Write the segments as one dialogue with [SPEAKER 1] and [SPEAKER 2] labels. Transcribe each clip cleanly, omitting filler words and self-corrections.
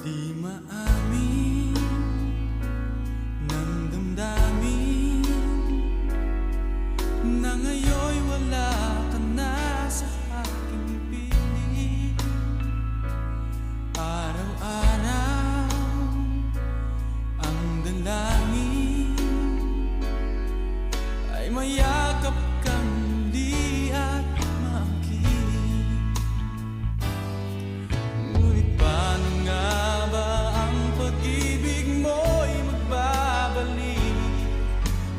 [SPEAKER 1] Di maamin ng damdamin na ngayon'y wala ka na sa aking piling. Araw-araw ang dalangin ay mayakap kang muli at makinig. Ngunit paano nga ba ang pag-ibig mo'y magbabalik?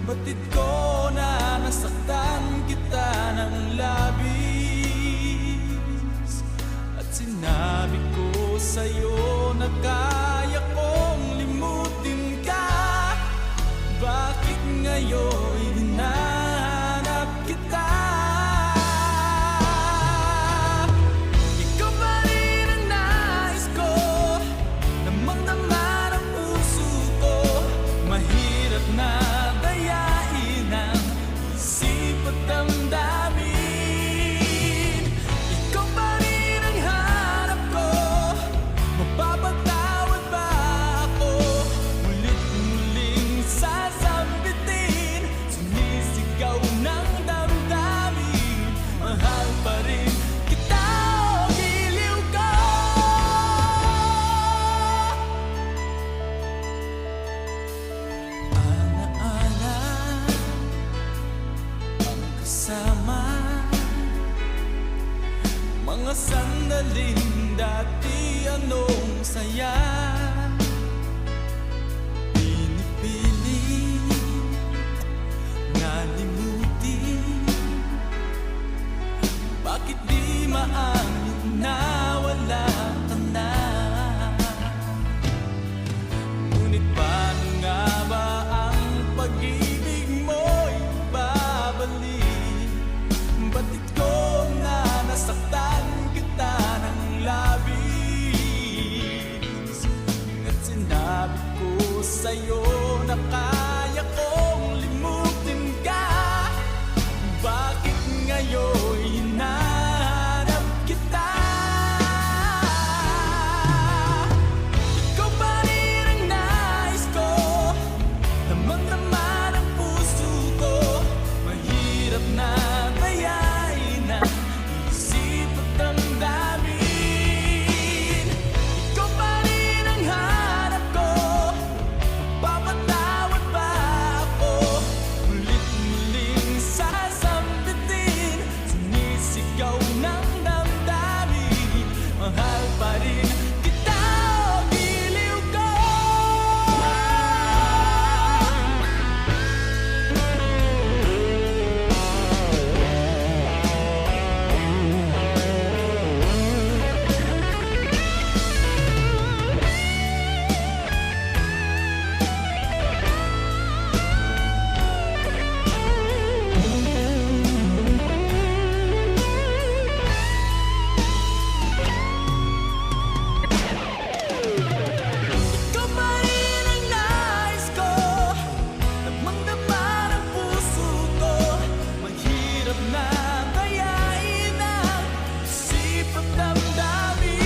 [SPEAKER 1] Batid ko na nasaktan kita ng labis, at sinabi ko sa'yo na kaya kong limutin ka. Bakit ngayon hinahanap kita? Ikaw pa rin ang nais ko, damang-dama ng puso ko. Mahirap na dayain ang isip at damdamin. Ikaw pa rin ang hanap ko, mapapatawad ba ako? Mulit-muling sasambitin, sumisigaw ng damdamin. Mahal pa rin kita, o giliw ko. Alaala ang kasama, mga sandaling dati anong saya. Pinipilit na limutin, bakit di maamin na wala ka na? Ngunit paano nga ba ang pag-ibig mo'y babalik? Batid ko na nasaktan kita ng labis, at sinabi ko sa'yo na kaya kong limutin ka. Bakit ngayon hinahanap kita? Ikaw pa rin ang nais ko, damang-dama ng puso ko. Mahirap na dayain ang isip at damdamin. Ikaw pa rin ang hanap ko, mapapatawad ba ako? Mulit-muling sasambitin, sumisigaw ng damdamin. Mahal pa rin kita, o giliw ko. Ikaw pa rin ang nais ko, damang-dama ng puso ko. Mahirap na dayain ang isip at damdamin.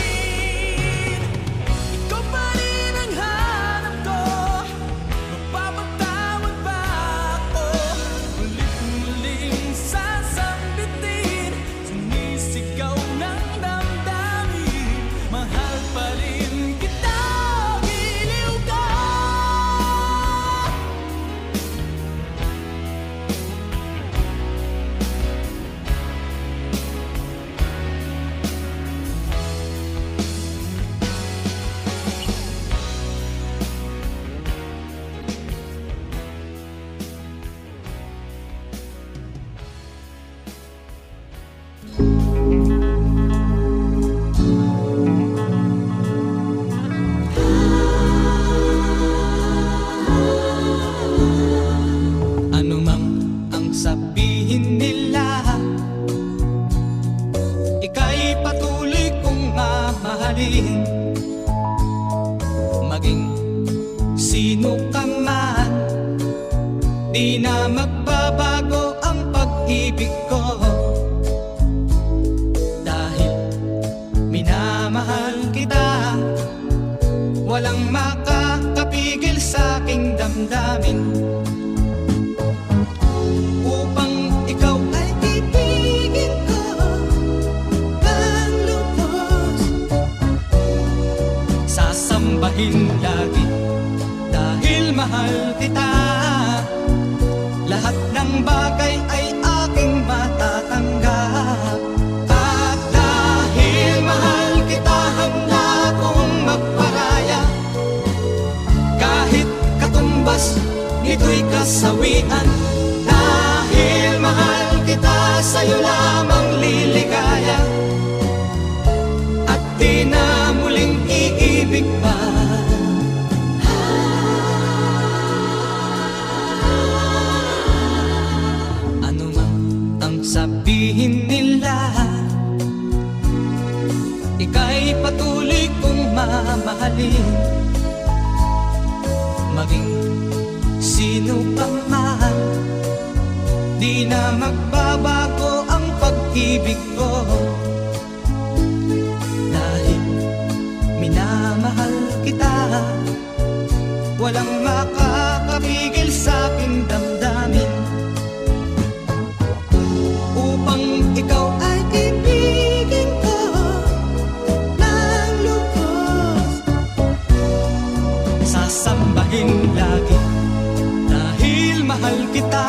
[SPEAKER 1] Ikaw pa rin ang hanap ko, mapapatawad ba ako? Mulit-muling sasambitin, sumisigaw ng damdamin. Mahal pa rin kita, o giliw ko. Ano mang ang sabihin nila, ika'y patuloy kong mamahalin. Maging sino ka man, di na magbabago ang pag-ibig ko. Dahil minamahal kita, damdamin, upang ikaw ay ibigin ko ng lubos. Sasambahin lagi dahil mahal kita. Lahat ng bagay ay aking matatanggap. At dahil mahal kita, handa kong magparaya. Kahit katumbas, nito'y kasawian. Dahil mahal kita, sa'yo lamang liligaya. At di na muling iibig pa. Ano man ang sabihin nila, ika'y patuloy kong mamahalin. Maging sino pa man, di na magbabago ang pag-ibig ko. Dahil minamahal kita, walang makakapigil sa aking damdamin, upang ikaw ay ibigin ko ng lubos. Sasambahin lagi dahil mahal kita.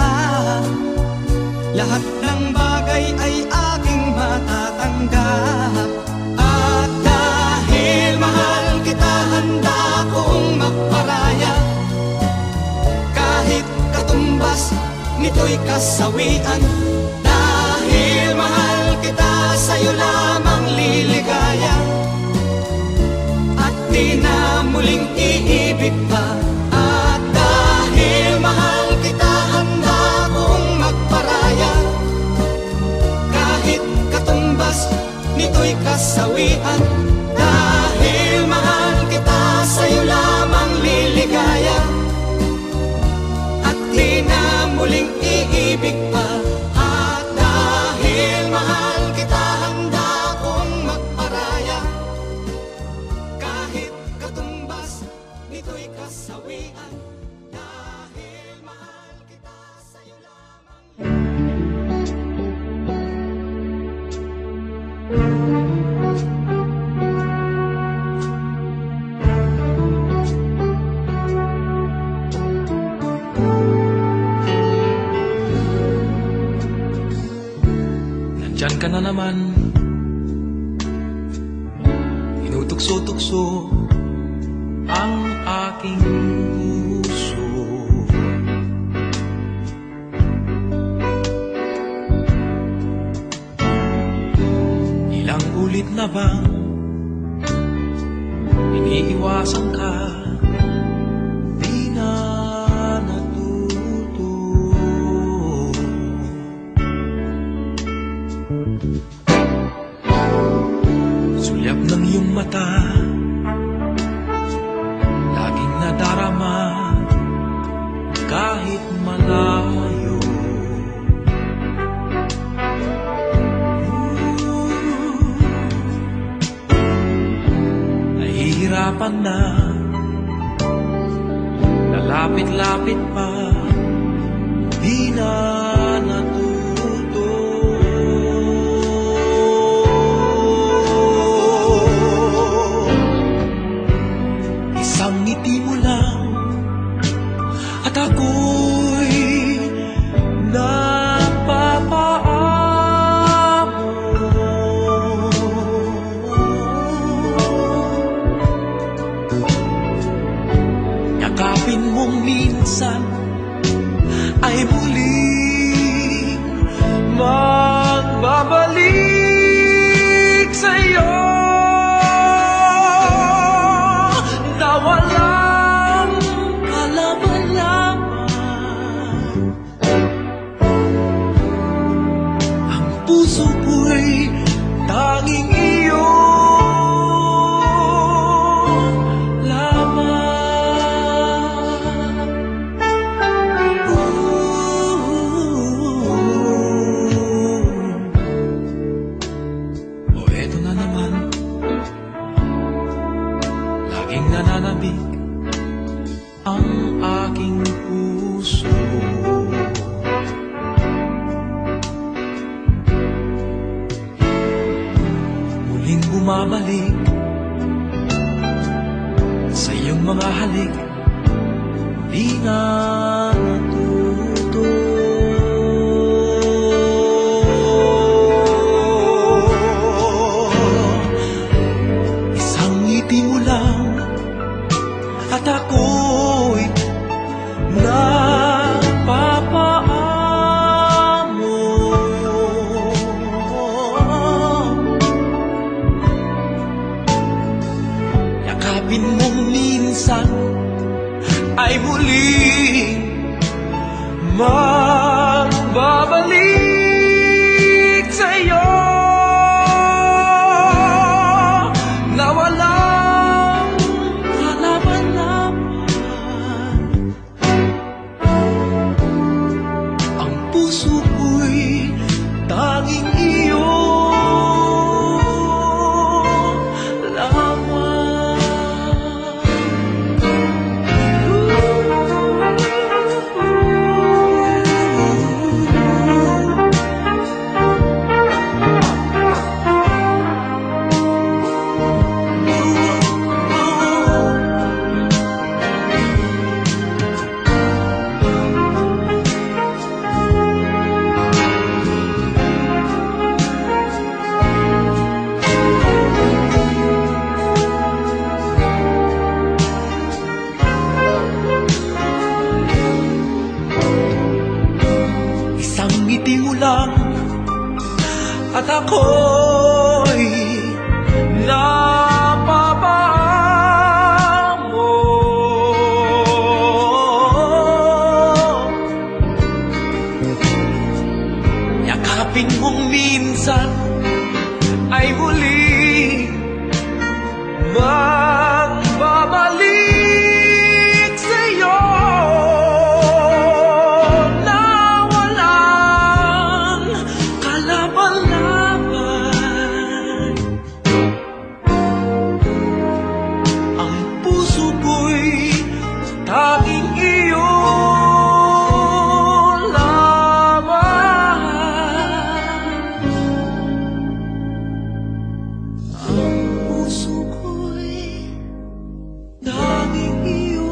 [SPEAKER 1] Lahat ng bagay ay aking matatanggap. At dahil mahal kita, handa kong magparaya. Kahit katumbas, nito'y kasawian. Dahil mahal kita, sa'yo lamang liligaya. At di na muling iibig pa. At dahil mahal kita, handa kong magparaya. Kahit katumbas, nito'y kasawian. Dahil mahal kita, sa'yo lamang liligaya. At di na muling iibig pa. At dahil mahal kita, handa kong magparaya. Kahit katumbas, nito'y kasawian. Dahil mahal kita, sa'yo lamang.
[SPEAKER 2] Nandyan ka na naman, tinutukso-tukso ang aking puso. Ilang ulit na bang iniiwasan ka, di na natuto. Sulyap ng iyong mata, laging nadarama kahit malayo. Nahihirapan na, lalapit-lapit pa, di na natuto. Isang ngiti mo lang at ako'y napapaamo. Yakapin mong minsan ay muling magbabalik sa'yo. Na walang kalaban-laban, ang puso ko'y tanging iyo lamang. O eto na naman, laging nananabik ang aking bumabalik sa iyong mga halik, di na natuto. Isang ngiti mo lang at ako'y napapaamo. Yakapin mong minsan ay muling magbabalik sa'yo na walang kalaban-laban. Ang puso ko'y tanging iyo lamang. Isang ngiti mo lang at ako'y napapaamo. Yakapin mong minsan ay muling magbabalik sa'yo na walang kalaban-laban. Ang puso ko'y tanging iyo lamang. Ang puso ko'y tanging iyo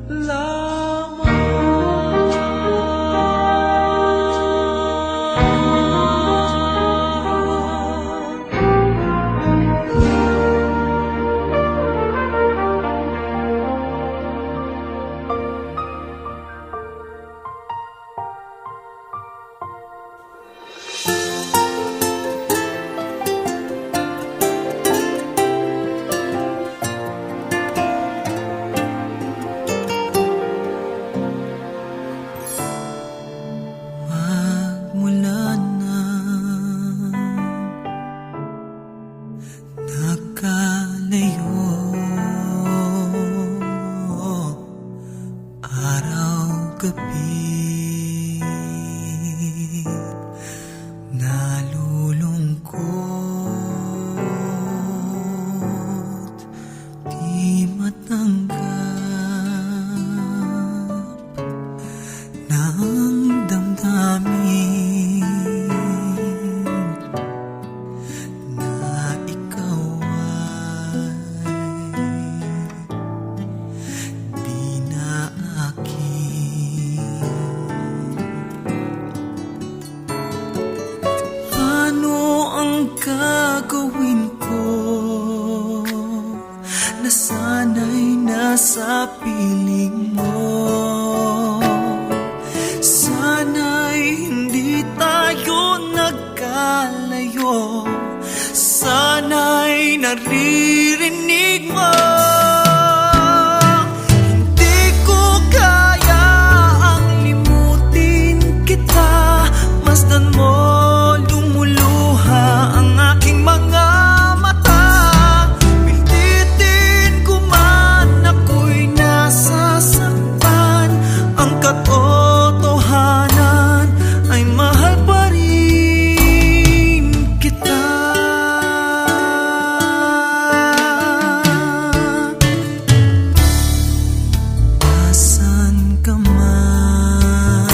[SPEAKER 2] lamang. Magmula na nagkalayo, araw-gabi nalulungkot, di matanggap ng damdamin na ikaw ay di na akin. Ano ang gagawin ko na sana'y nasa piling mo? Sana'y hindi tayo nagkalayo, sana'y naririnig mo. Hindi ko kaya ang limutin kita, masdan mo lumuluha ang aking mga mata. Pilitin ko man ako'y nasasaktan, ang katotohanan ay mahal pa rin kita. Asan ka man,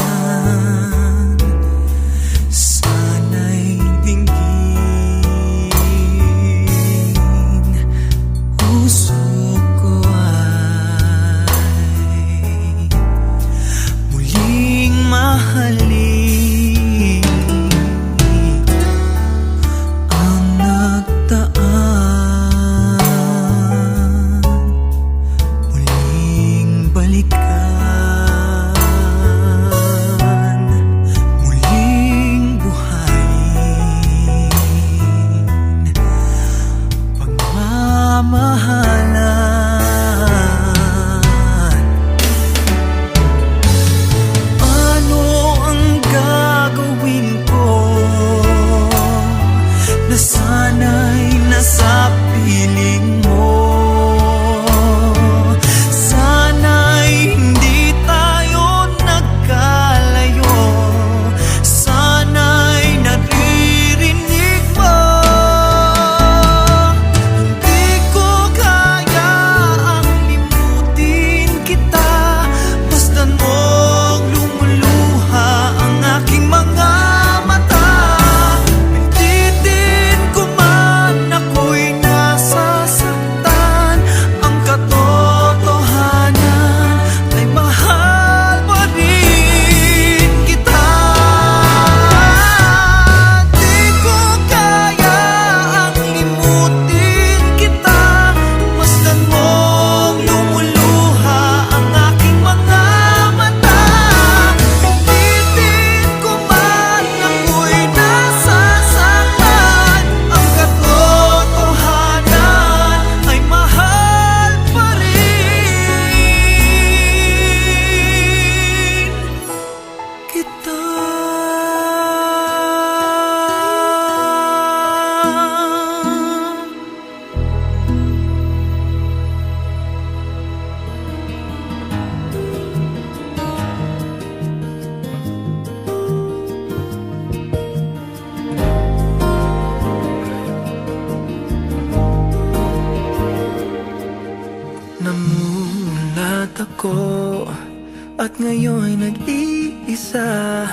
[SPEAKER 3] at ngayon'y nag-iisa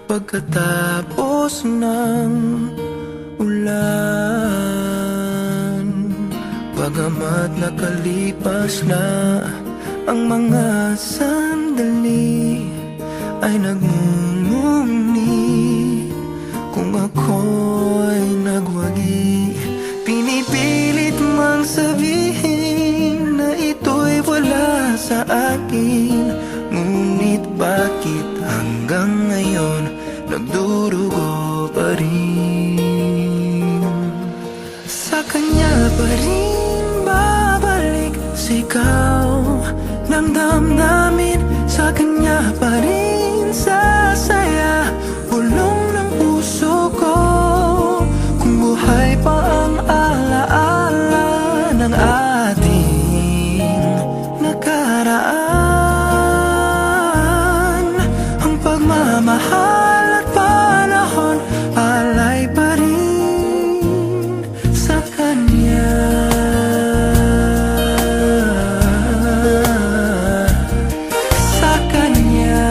[SPEAKER 3] pagkatapos ng ulan. Bagamat nakalipas na ang mga sandali, ay nagmumuni kung ako'y nagwagi. Pinipilit mang sabihin na ito'y wala sa akin, ngunit bakit hanggang ngayon nagdurugo pa rin? Sa kanya pa rin babalik sigaw ng damdamin, sa kanya pa rin sasaya bulong ng puso ko. Kung buhay pa ang alaala ng ating nakaraan, ang pagmamahal at panahon alay pa rin sa kanya. Sa kanya.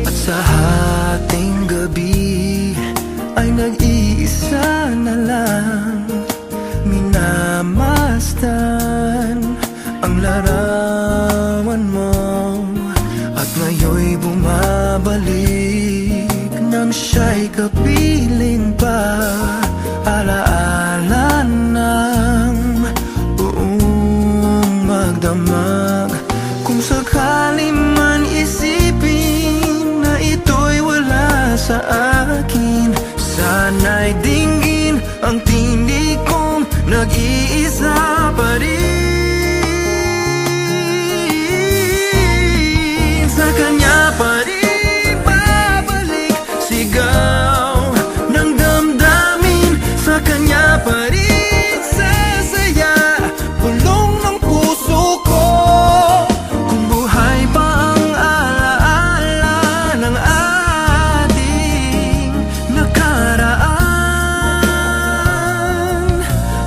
[SPEAKER 3] At sa hating gabi ay nag-iisa na lang minamasdan ang larawan mo, at ngayon'y bumabalik nang siya'y kapiling pa. Alaala ng buong magdamag. Kung sakali man isipin na ito'y wala sa akin, sana'y dinggin ang tinig kong nag-iisa pa rin. Sa kanya pa rin babalik sigaw ng damdamin, sa kanya pa rin sasaya bulong ng puso ko. Kung buhay pa ang alaala ng ating nakaraan,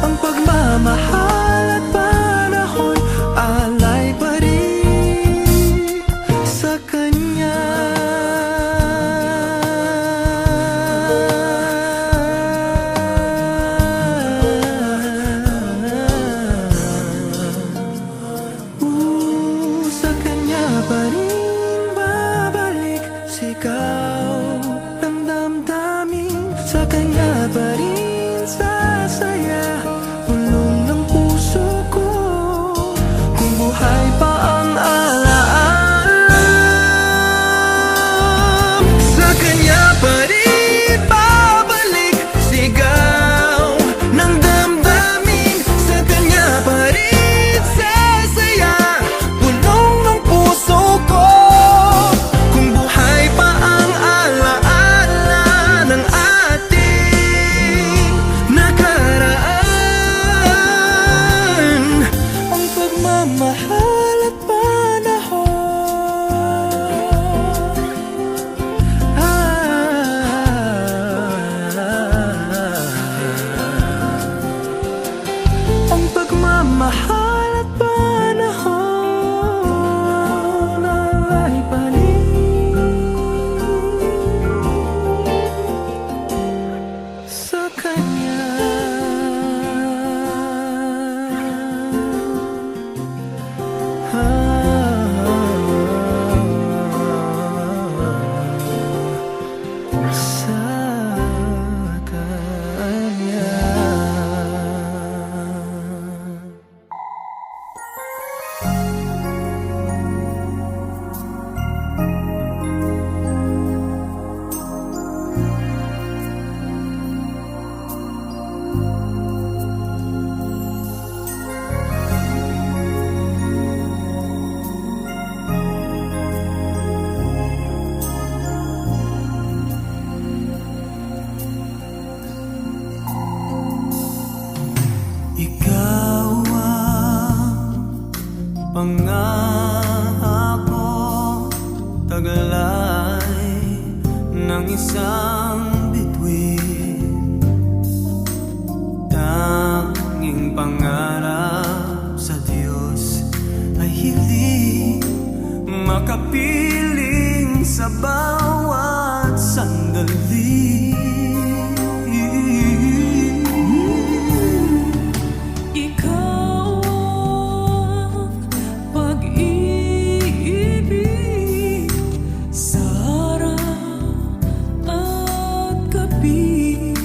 [SPEAKER 3] ang pagmamahal at panahon alay pa rin sa kanya. Sa kanya pa rin babalik sigaw ng damdamin, sa kanya pa rin sasaya bulong ng puso ko. Kung buhay pa ang alaala, sa kanya pa rin babalik sigaw ng damdamin, sa kanya pa rin sasaya bulong ng puso ko. Kung buhay pa ang alaala ng ating nakaraan, ang pagmamahal at panahon ang pagmamahal at panahon ay pa rin sa kanya. Sa kanya. Ikaw ang pangako, tagalay ng isang bituin, tanging pangarap kapiling sa bawat sandali.
[SPEAKER 1] Ikaw ang pag-ibig sa araw at gabi.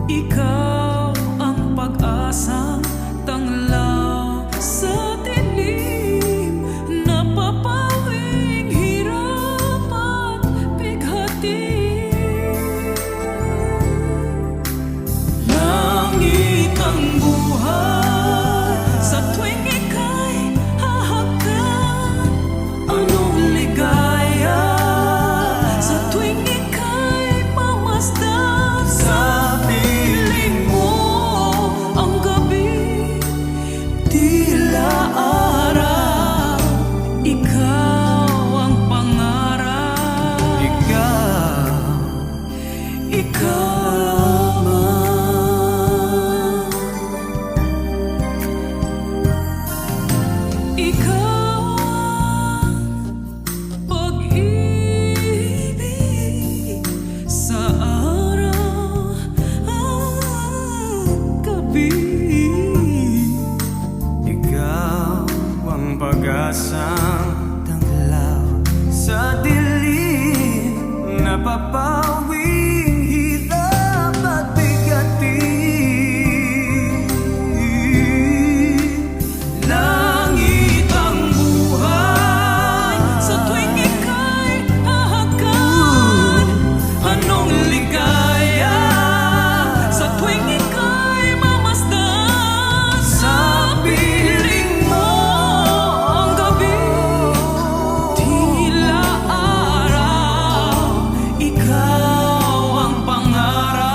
[SPEAKER 1] Ikaw ang pag-asang tanglaw sa dilim, napapawing hirap at bighati. Langit ang buhay sa tuwing ika'y hahagan. Anong ligaya sa tuwing ika'y mamasdan. Sa piling mo ang gabi, tila araw. Ikaw ang pangarap. Ikaw lamang. Ikaw ang pag-ibig sa araw at gabi.
[SPEAKER 3] Ikaw ang pag-asang tanglaw sa dilim, napapawing hirap at bigati.
[SPEAKER 1] Langit ang buhay sa tuwing ika'y hahagan. Anong ligaya sa tuwing ika'y mamasdan. Sa piling mo ang gabi, tila araw. Ikaw ang pangarap.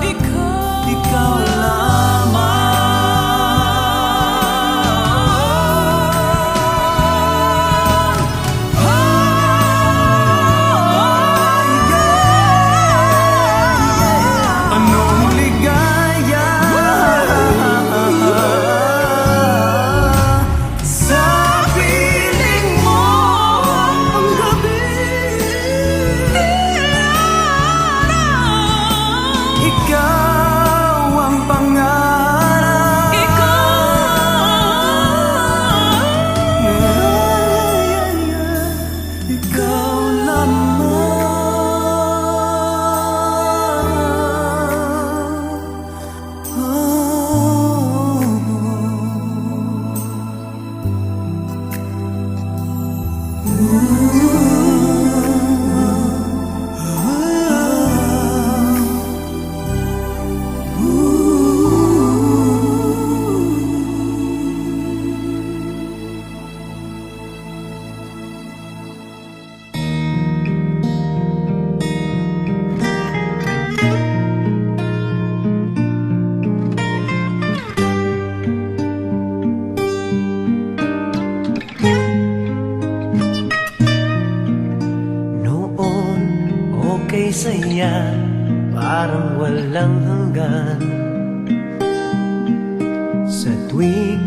[SPEAKER 3] Ikaw anong ligaya sa piling mo ang gabi. Ikaw ang pangarap. Ikaw noon okay saya, parang walang hanggan. Sa tuwing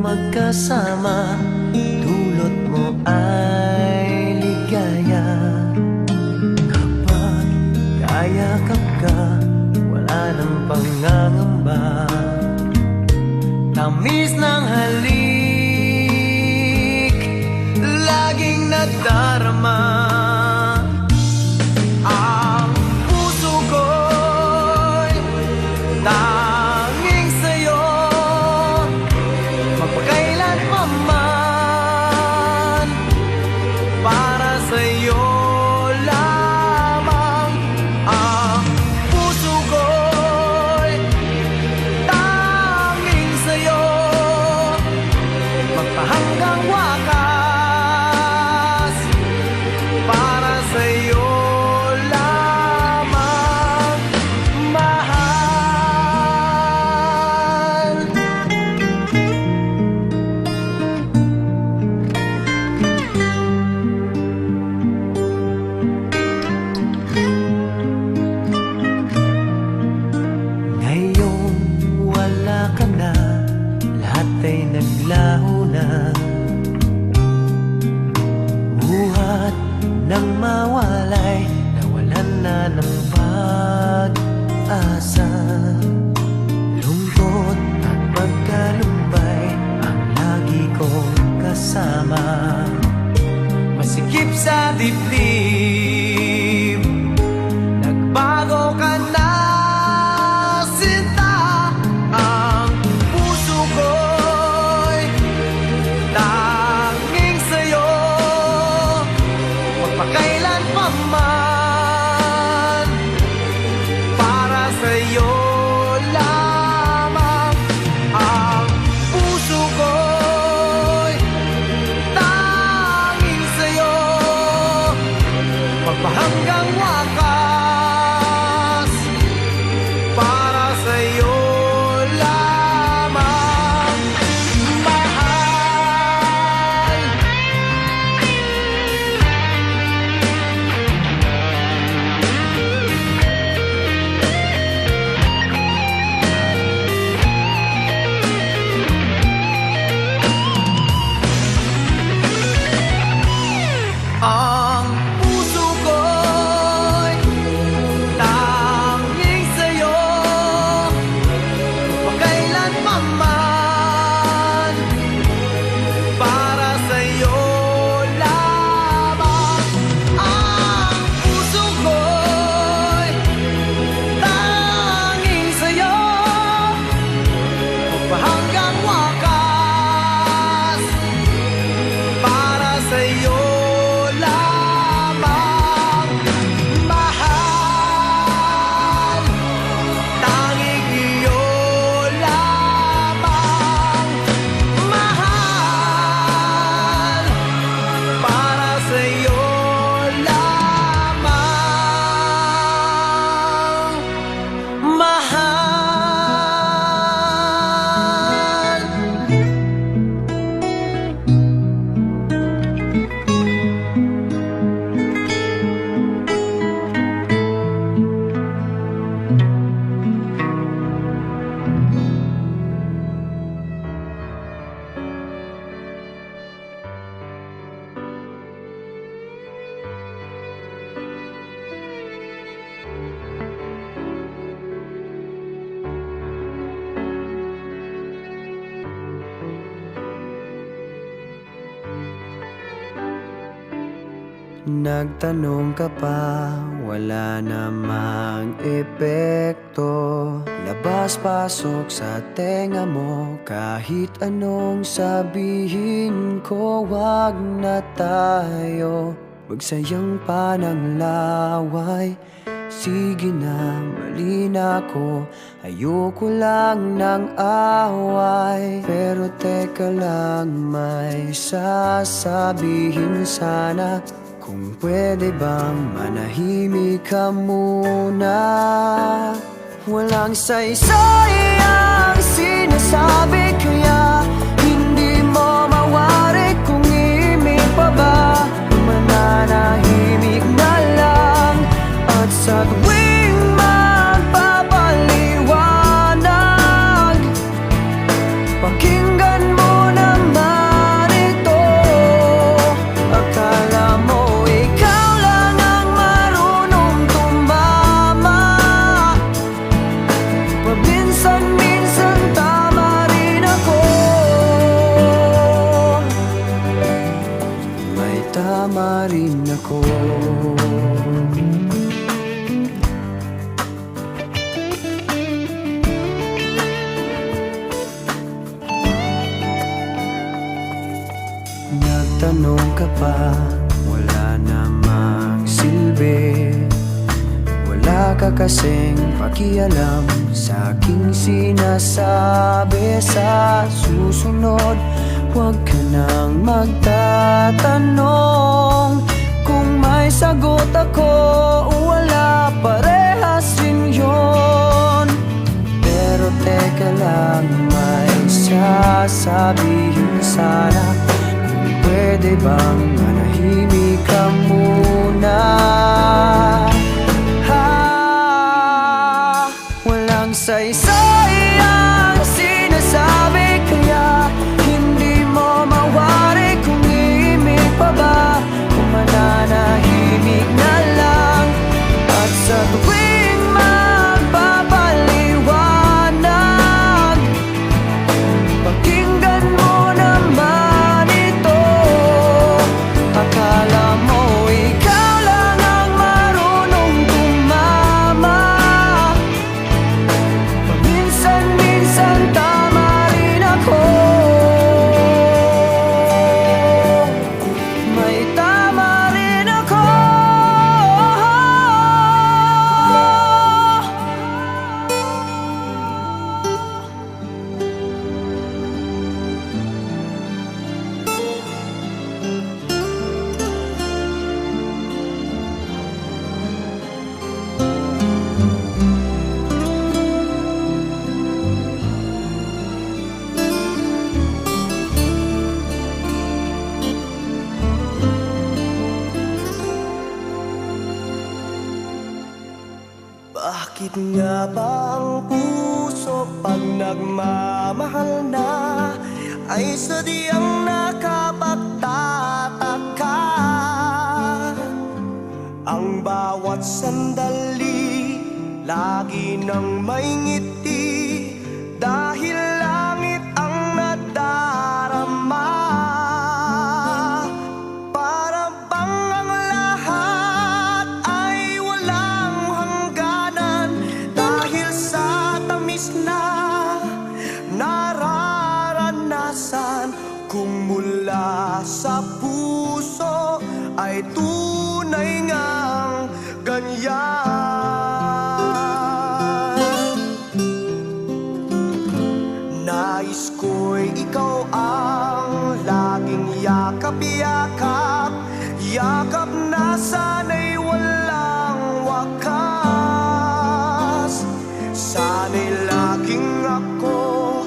[SPEAKER 3] magkasama, dulot mo ay ligaya. Kapag kayakap ka, wala nang pangangamba. Tamis ng halik, laging nadarama. Ang puso ko'y tanging sa'yo, magpakailan pa man. kong kasama.
[SPEAKER 2] Masikip sa dibdib, nagbago ka na, sinta. Ang puso ko'y tanging sa'yo, magpakailan pa man, para sa'yo lamang. Ang puso ko'y tanging sa'yo, magpahanggang wakas, para sa'yo lamang, mahal. Ang puso ko'y tanging sa'yo, magpakailan pa man, para sa'yo lamang. Ang puso ko'y tanging sa'yo, magpahanggang wakas, para sa'yo lamang, mahal. Tanging iyo lamang, mahal, para sa'yo lamang, mahal. Nagtanong ka pa, wala namang epekto. Labas-pasok sa tenga mo, kahit anong sabihin ko, wag na tayo magsayang pa ng laway. Sige na, mali na ako, ayoko lang ng away. Pero teka lang, may sasabihin sana. Kung pwede bang manahimik ka muna? Walang saysay ang sinasabi, kaya hindi mo mawari kung imig pa ba. Mananahimik na lang, at sa tuwing magpapaliwanag, pakinggan mo naman ito. Akala mo ikaw lang ang marunong tumama, paminsan-minsan tama rin ako. May tama rin ako. Nagtanong ka pa, wala namang silbi. Wala ka kasing pakialam sa aking sinasabi. Sa susunod, huwag ka nang magtatanong. Kung may sagot ako o wala, parehas rin yun. Pero teka lang, may sasabihin sana. Pwede bang manahimik ka muna? Walang saysay ang sinasabi, kaya hindi mo mawari kung imig pa ba. Kung mananahimik na lang, at sa tuwing magpapaliwanag, pakinggan mo naman
[SPEAKER 3] Bakit nga ba ang puso pag nagmamahal na ay sadyang nakapagtataka? Ang bawat sandali lagi nang may ngiti dahil langit ang nadarama. Para bang ang lahat ay walang hangganan dahil sa tamis na nararanasan. Kung mula sa puso ay tunay ngang ganyan. Nais ko'y ikaw ang laging yakap-yakap, yakap na sana'y walang wakas. Sana'y laging ako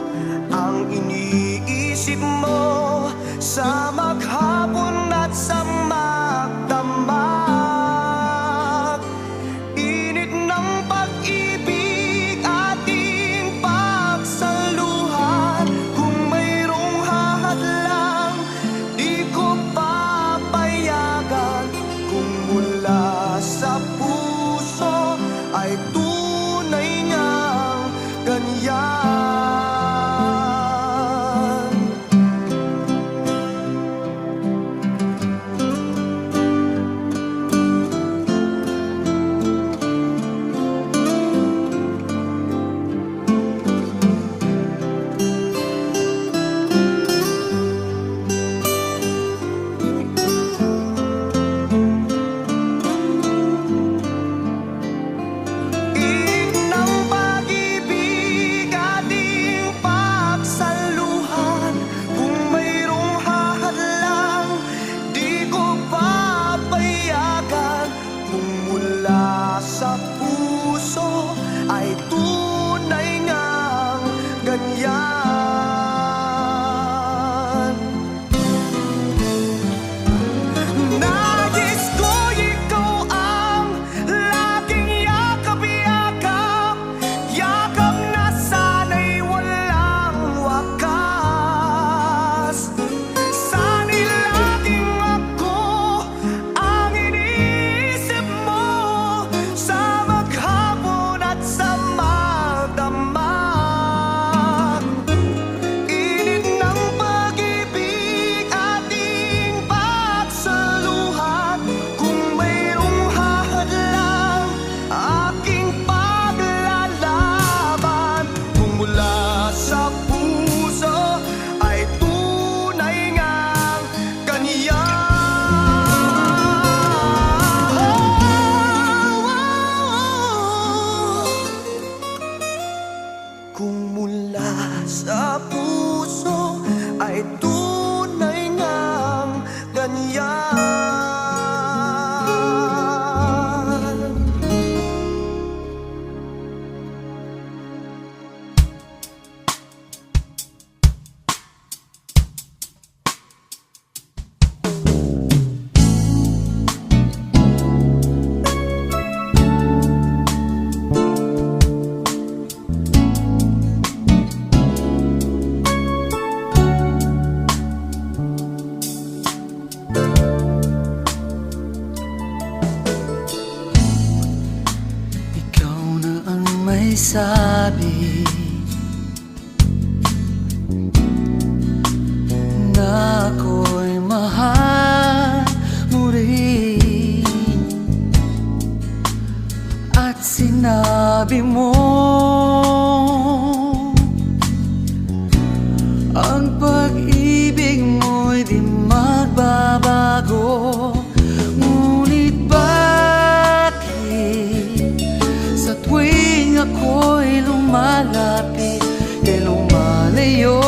[SPEAKER 3] ang iniisip mo sa maghapon at sa magdamag. Init ng pag-ibig ating pagsaluhan. Kung mayroong hahadlang, di ko papayagan. Kung mula sa puso ay tunay ngang ganyan. Sa puso ay tunay ngang ganyan. Nais ko ikaw ang laging yakap-yakap, yakap na sana'y walang wakas. Sana'y laging ako ang iniisip mo sa maghapon at sa magdamag. Init ng pag-ibig ating pagsaluhan. Kung mayroong hahadlang, aking paglalaban. Kung mula sa puso ay tunay ngang ganyan. Kung mula sa puso ay tunay ngang ganyan. Ikaw na ang may sabi na ako'y mahal mo rin, at sinabi mo ang pag-ibig mo'y di magbabago. Ngunit bakit sa tuwing ako'y lumalapit kay lumalayo?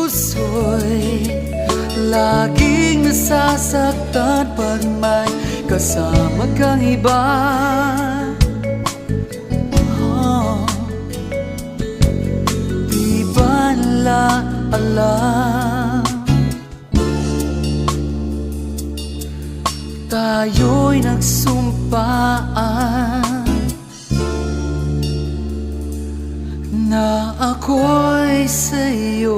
[SPEAKER 3] Puso'y laging nasasaktan pag may kasama kang iba. Di ba nila alam
[SPEAKER 2] pagsumpaan na ako'y sa'yo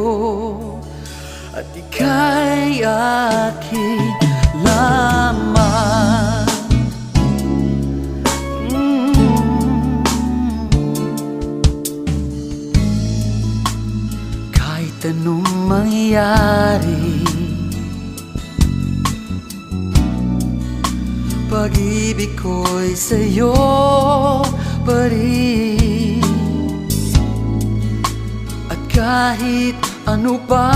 [SPEAKER 2] at ika'y aking lamang. Kahit anong mangyari, pag-ibig ko'y sa'yo pa rin. At kahit ano pa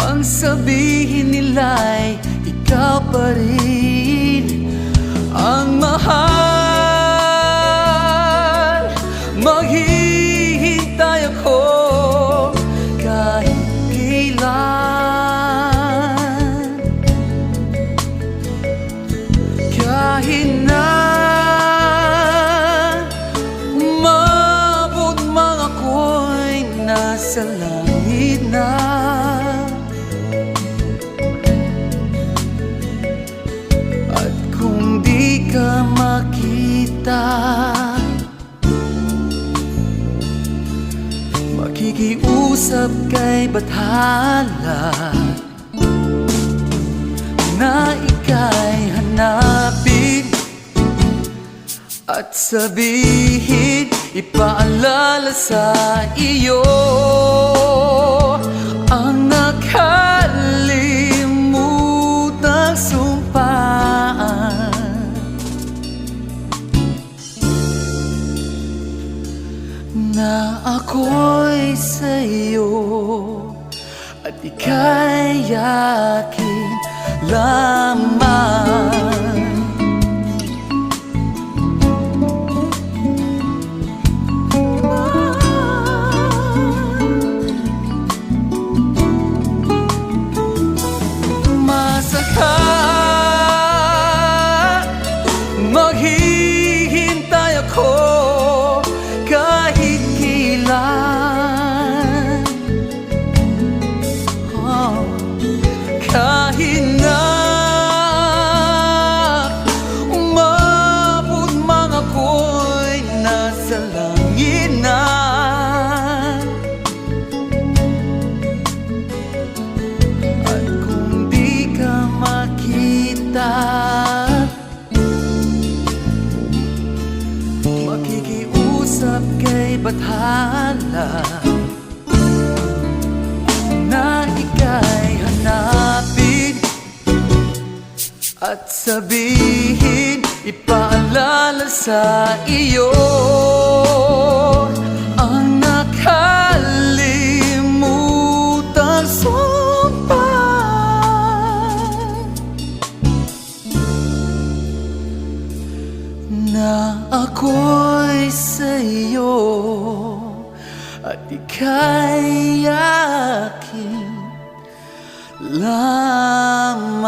[SPEAKER 2] ang sabihin nila'y ikaw pa rin ang mahal. Maghihintay ako kahit kailan, kahit na umabot man ako'y nasa langit na. At kung di ka makita, makikiusap kay Bathala na ika'y hanapin at sabihin, ipaalala sa iyo ang nakalimutang sumpaan na ako'y sa'yo at ika'y aking lamang. Masaka maghihintay ako kahit kailan, kahit na umabot man ako'y nasa langit na. At kung di ka makita, makikiusap kay Bathala na ika'y hanapin at sabihin, ipaalala sa iyo ang nakalimutang sumpaan na ako'y sa'yo at ika'y aking lamang.